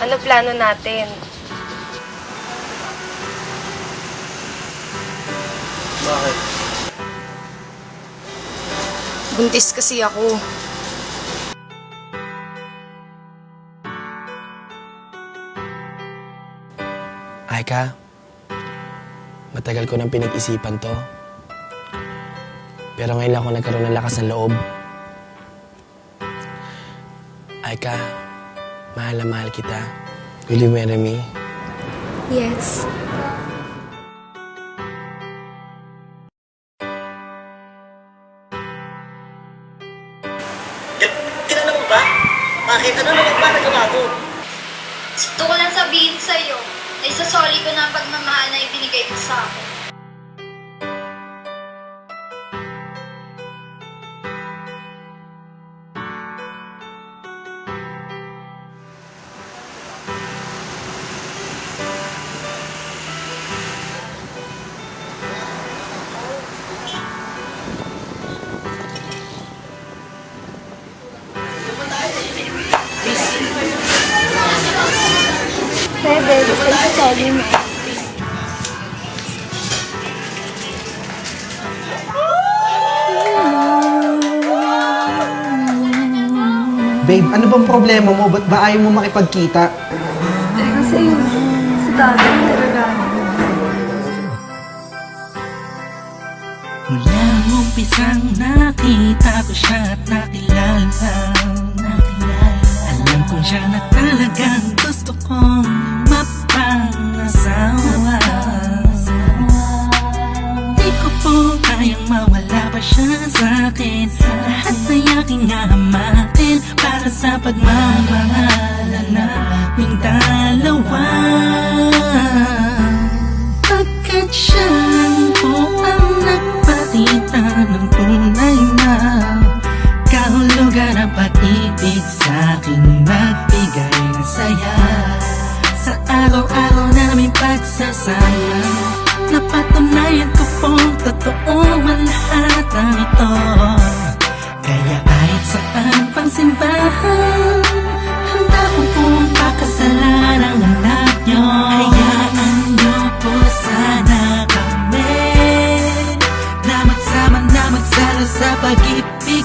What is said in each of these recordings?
Ano plano natin? Bakit? Buntis kasi ako. Aika, matagal ko nang pinag-isipan to. Pero ngayon lang ako nagkaroon ng lakas ng loob. Aika, mahal na mahal kita. Will you marry me? Yes. Tinanong mo ba? Bakit? Ano naman ba nagawa ko? Gusto ko lang sabihin sa'yo na isasoli ko na ang pagmamahal na ibinigay mo sa akin. Pwede, gusto ko sasoli mo. Babe, ano bang problema mo? Ba't ba ayaw mo makipagkita? Kasi si tatay talaga. Mulang umpisang nakita ko siya at nakilala. Alam ko siya na talagang gusto kong mapangasawa. Di ko po kayang mawala pa siya sa akin. Lahat ay aking hahamakin para sa pagmamahalan naming dalawa. Pagkat siya lang po ang nagpakita ng tunay na kahulugan ang pag-ibig sa aking nagbigay ng saya. Sa araw-araw namin pagsasama, napatunayan ko pong totoo ang lahat ng ito. Kaya kahit saan pang simbahan, handa ko pong pakasalan ang anak nyo. Hayaan nyo po sana kami na magsama na magsalo sa pag-ibig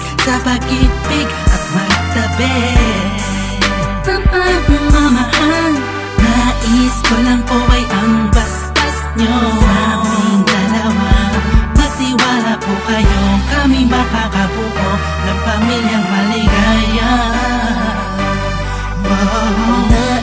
at magtabi ng pagmamahal. Nais ko lang po ay ang bastas nyo sa aming dalawa. Magtiwala po kayo, kami makakabuo ng pamilyang maligaya.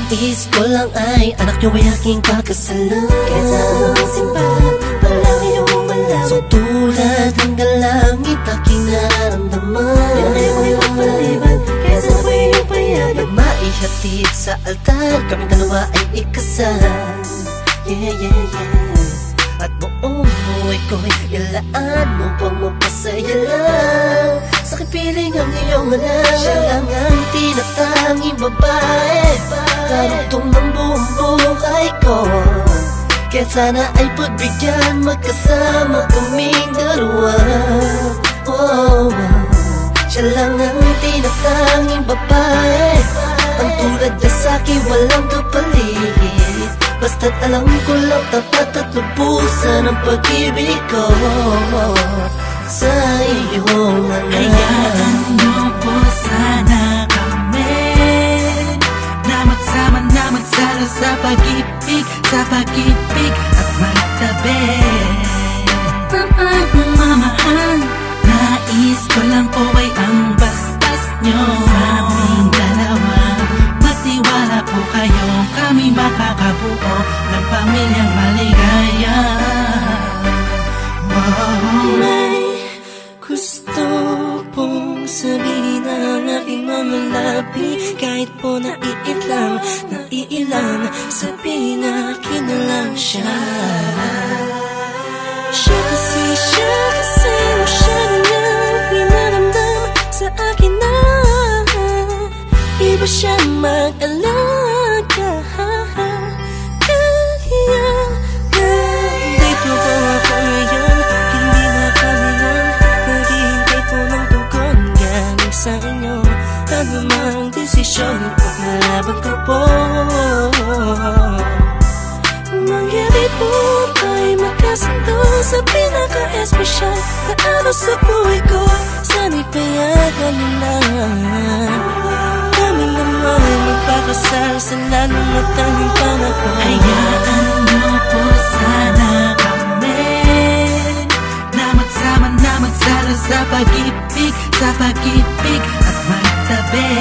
Nais ko lang ay anak nyo ay aking pagkasalan. Kaysa anong simbahan, palagi nyo malaman. So tulad ng galangit aking nararamdaman. Yan ay mo yung paliban, kaysa po yung payagan. Maihatid sa altar, kaming dalawa ay ikasal. Yeah, yeah, yeah. At buong buhay ko'y ilaan mo pang mapasaya lang. Sa kipiling ang iyong anak, siya lang ang tinatanging babae, karugtong ng buong buhay ko. Kaya sana ay pagbigyan, magkasama kaming dalawa. Oh, siya lang ang tinatanging babae, ang tulad niya sa'kin walang kapalit. Basta't alam ko lang tapat at lubusan ang pag-ibig ko sa iyong anak. Hayaan niyo po sana kami na magsama na magsalo sa pag-ibig at magtabi ng pagmamahal. Nais ko lang po ay ang bastas nyo sa aming dalawa. Magtiwala po kayo, kami makakabuo ng pamilyang maligaya. May gusto pong sabihin ang aking mga labi, kahit po naiilang, sabihin akin na lang siya. Siya kasi masyado niyang pinaramdam sa akin na iba siya mag-alaga. Kaya dito po ako ngayon, hindi makalingan. Naghihintay po ng tugon galing sa inyo. Ano mang desisyon, paglalaban ko po. araw sa buhay ko, sana'y payagan mo na. Kami naman magpakasal sa nanungatanging panahon. Hayaan niyo po sana kami na magsama na magsalo sa pag-ibig at magtabi.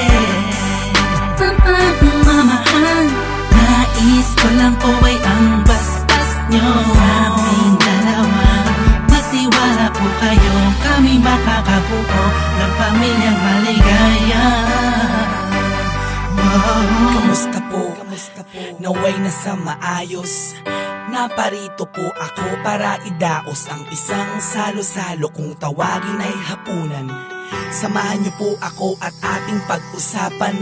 Pagmamahal, nais ko lang po ay ang basbas nyo sa aming dalawa. Magtiwala po kayo, kami makakabuo ng pamilyang maligaya. Kamusta po? Naway nasa maayos. Naparito po ako para idaos ang isang salo-salo kung tawagin ay hapunan. Samahan niyo po ako at ating pag-usapan.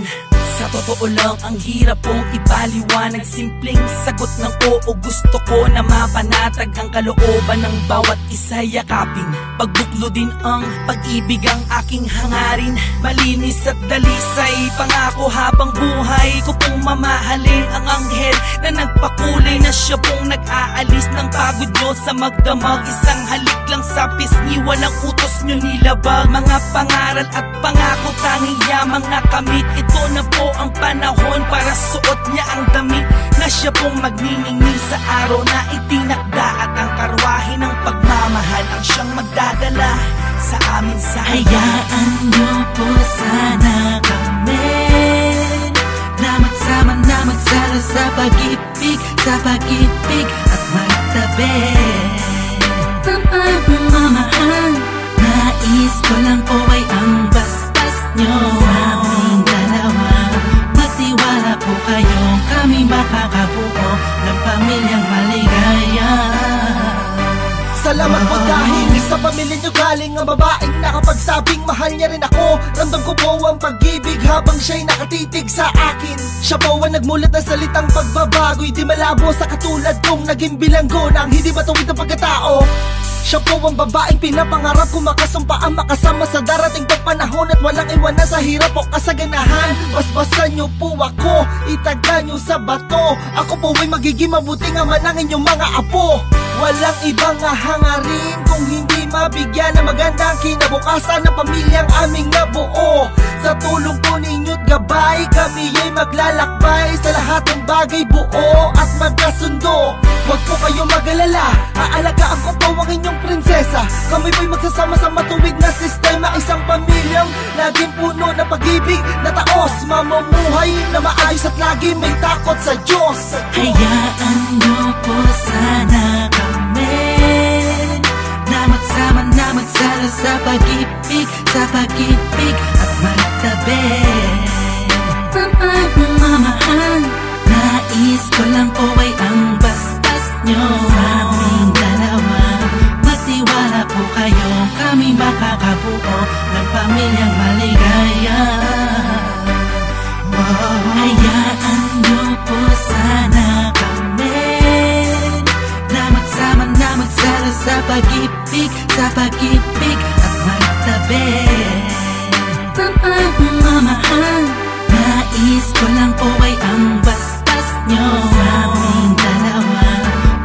Sa totoo lang, ang hirap pong ipaliwanag. Simpleng sagot ng oo, gusto ko na mapanatag ang kalooban ng bawat isa yakapin. Pagbuklo din ang pag-ibig ang aking hangarin. Malinis at dalisay, pangako habang buhay ko pong mamahalin ang anghel na nagpakulay na siya pong nag-aalis ng pagod nyo sa magdamag. Isang halik lang sa pisngi, walang utos nyo nilabag. Mga pangaral at pangako, tanging yamang nakamit. Ito na po ang panahon para suot niya ang damit na siya pong magniningning sa araw na itinakda. At ang karwahe ng pagmamahal ang siyang magdadala sa amin sa hayaan niyo po sana kami na magsama na magsalo sa pag-ibig at magtabi. Pagmamahal, nais ko lang po ay ang basbas nyo sa aming dalawa. Magtiwala po kayo, kami makakabuo ng pamilyang maligaya. Salamat po dahil sa pamilya nyo galing ang babaeng nakapagsabing mahal niya rin ako. Ramdam ko po ang pag-ibig habang siya'y nakatitig sa akin. Siya po ang nagmulat ng salitang pagbabago'y di malabo sa katulad kong naging bilanggo ng hindi matuwid ang pagkatao. Siya po ang babaeng pinapangarap ko, makasumpa ang makasama sa darating pang panahon at walang iwanan sa hirap o kasaganahan. Basbasan niyo po ako, itaga niyo sa bato. Ako po ay magiging mabuting ama ng inyong mga apo. Walang ibang hangarin kung hindi mabigyan ng magandang kinabukasan ng pamilyang aming nabuo. Sa tulong po ninyo't gabay, kami ay maglalakbay sa lahat ng bagay, buo at magkasundo. Huwag po kayong mag-alala, aalagaan ko po ang inyong prinsesa. Kami po'y magsasama sa matuwid na sistema, isang pamilyang laging puno ng pag-ibig na taos, mamumuhay na maayos at lagi may takot sa Diyos. Hayaan niyo po sana kami na magsama na magsalo sa pag-ibig at magtabi. Pagmamahal, nais ko lang po ay ang basbas nyo sa aming dalawa. Magtiwala po kayo, kami makakabuo ng pamilyang maligaya. Hayaan niyo po sana kami na magsama na magsalo sa pag-ibig at magtabi. Pagmamahal, nais ko lang po ay ang basbas nyo sa aming dalawa.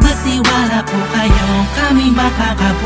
Magtiwala po kayo, kami makakabuo